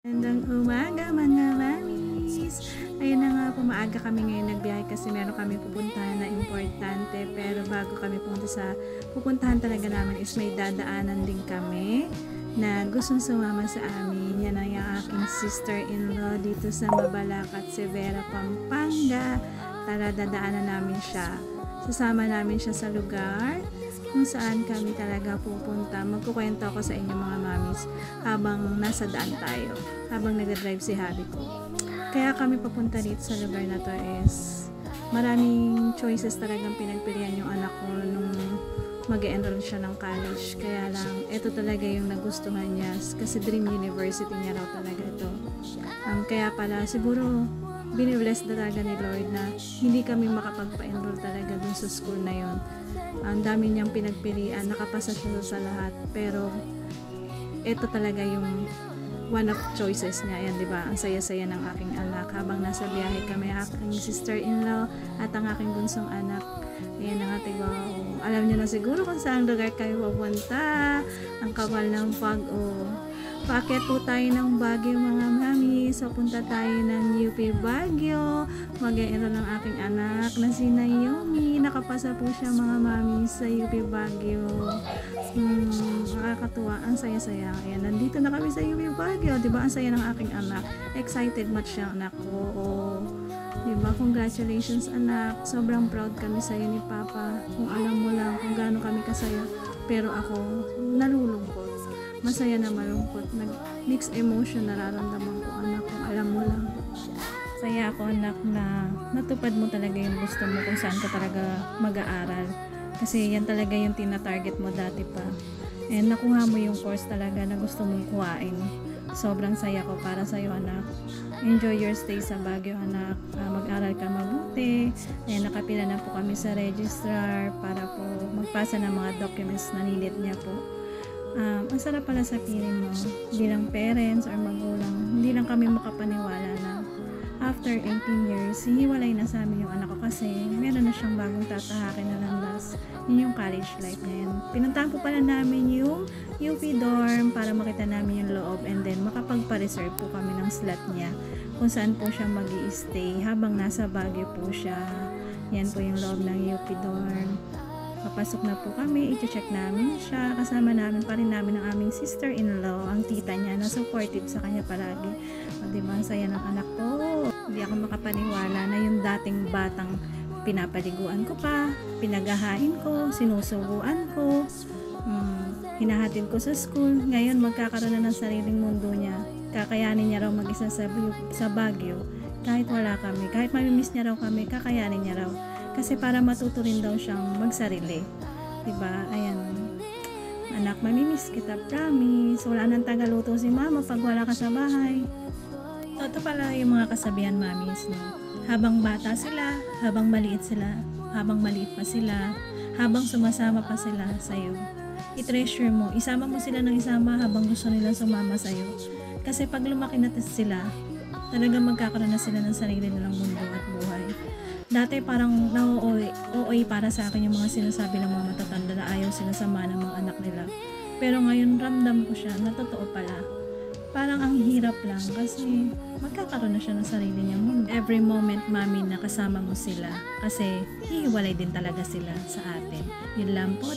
Magandang umaga mga mamis! Ayun na nga po, maaga kami ngayon nagbiyahe kasi meron kami pupuntahan na importante, pero bago kami punta sa pupuntahan talaga namin is may dadaanan din kami na gustong sumama sa amin. Yan ang yung aking sister-in-law dito sa Mabalacat, Severa, Pampanga. Tara, dadaanan namin siya. Sasama namin siya sa lugar kung saan kami talaga pupunta. Magkukwento ako sa inyo mga mamis habang nasa daan tayo, habang nag-drive si hubby ko. Kaya kami papunta dito sa lugar na to is maraming choices talagang pinagpilian yung anak ko nung mag-enroll siya ng college. Kaya lang, ito talaga yung nagustuhan niya kasi dream university niya raw talaga ito. Kaya pala siguro binibless talaga ni Lord na hindi kami makapagpa-enroll talaga dun sa school na yon. Ang dami niyang pinagpilian, nakapasa siya sa lahat, pero ito talaga yung one of choices niya. Ayan, diba? Ang saya-saya ng aking anak habang nasa biyahe kami, aking sister-in-law at ang aking bunsong anak. Ayan na nga, diba? Alam niyo na siguro kung saan lugar kayo pupunta. Ang kabal ng pag-o. Paakyat po tayo ng Baguio mga mami. So punta tayo ng UP Baguio. Mag-e-enroll ng aking anak na si Naomi. Nakapasa po siya mga mami sa UP Baguio. Nakakatuwa. Ang saya-saya. Ayan, nandito na kami sa UP Baguio. Diba? Ang saya ng aking anak. Excited much siya anak ko. Oh. Diba? Congratulations anak. Sobrang proud kami sa iyo ni Papa. Kung alam mo lang kung gaano kami kasaya. Pero ako, nalulungkot. Masaya na malungkot. Mixed emotion nararamdaman ko anak, kung alam mo lang. Saya ako anak na natupad mo talaga yung gusto mo kung saan ka talaga mag-aaral. Kasi yan talaga yung tina-target mo dati pa. And nakuha mo yung course talaga na gusto mong kuhain. Sobrang saya ko para sa'yo anak. Enjoy your stay sa Baguio anak. Mag-aral ka mabuti. Ayan, nakapila na po kami sa registrar para po magpasa ng mga documents na need niya po. Ang sarap pala sa piling mo bilang parents or magulang. Hindi lang kami makapaniwala na after 18 years, hihiwalay na sa amin yung anak ko kasi meron na siyang bagong tatahakin na landas. Yun yung college life niya yan. Pinuntahan po pala namin yung UP dorm para makita namin yung loob and then makapagpa-reserve po kami ng slot niya kung saan po siya mag-i-stay habang nasa Baguio po siya. Yan po yung loob ng UP dorm. Papasok na po kami, i-check namin siya. Kasama namin pa rin namin ang aming sister-in-law, ang tita niya na supportive sa kanya palagi. O, diba, ang saya ng anak ko. Hindi ako makapaniwala na yung dating batang pinapaliguan ko pa, pinagahain ko, sinusubuan ko, hinahatid ko sa school. Ngayon, magkakaroon na ng sariling mundo niya. Kakayanin niya raw mag-isa sa Baguio. Kahit wala kami, kahit mamimiss niya raw kami, kakayanin niya raw. Kasi para matuto rin daw siyang magsarili. Diba? Ayan. Anak, mamimiss kita, promise. Wala nang tagaluto si mama pag wala ka sa bahay. Ito pala yung mga kasabihan, mamis, no? Habang bata sila, habang maliit pa sila, habang sumasama pa sila sa'yo. I-treasure mo, isama mo sila ng isama habang gusto nila sumama sa'yo. Kasi pag lumaki na sila, talagang magkakaroon na sila ng sarili nilang mundo at buhay. Dati parang na-OA para sa akin yung mga sinasabi ng mga matatanda na ayaw sila sama ng mga anak nila. Pero ngayon ramdam ko siya na totoo pala. Parang ang hirap lang kasi magkakaroon na siya ng sarili niyang mundo. Every moment, mami, na kasama mo sila kasi hihiwalay din talaga sila sa atin. Yun lang po.